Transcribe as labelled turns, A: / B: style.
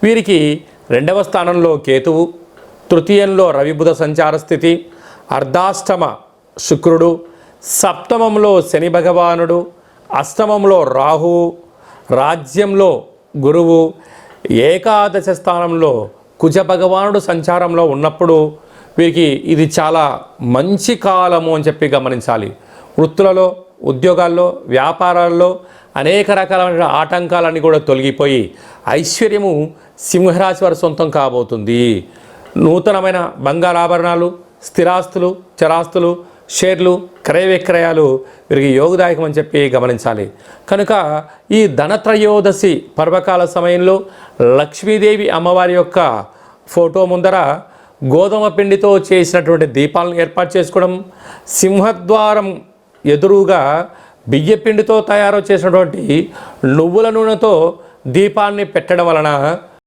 A: వీరికి 2వ స్థానంలో కేతువు, తృతీయంలో రవి బుధ సంచార స్థితి, అర్ధాష్టమ శుక్రుడు, సప్తమంలో శని భగవానుడు, అష్టమంలో రాహువు, రాజ్యంలో గురువు, ఏకాదశ స్థానంలో కుజ భగవానుడు సంచారంలో ఉన్నప్పుడు వీరికి ఇది చాలా మంచి కాలము అని చెప్పి గమనించాలి. వృత్తులలో, ఉద్యోగాల్లో, వ్యాపారాల్లో అనేక రకాలైన ఆటంకాలన్నీ కూడా తొలగిపోయి ఐశ్వర్యము సింహరాశి వారి సొంతం కాబోతుంది. నూతనమైన బంగారాభరణాలు, స్థిరాస్తులు, చరాస్తులు, షేర్లు, క్రయ విక్రయాలు వీరికి యోగదాయకం అని చెప్పి గమనించాలి. కనుక ఈ ధనత్రయోదశి పర్వకాల సమయంలో లక్ష్మీదేవి అమ్మవారి యొక్క ఫోటో ముందర గోధుమ పిండితో చేసినటువంటి దీపాలను ఏర్పాటు చేసుకోవడం, సింహద్వారం ఎదురుగా బియ్యపిండితో తయారు చేసినటువంటి నువ్వుల నూనెతో దీపాన్ని పెట్టడం వలన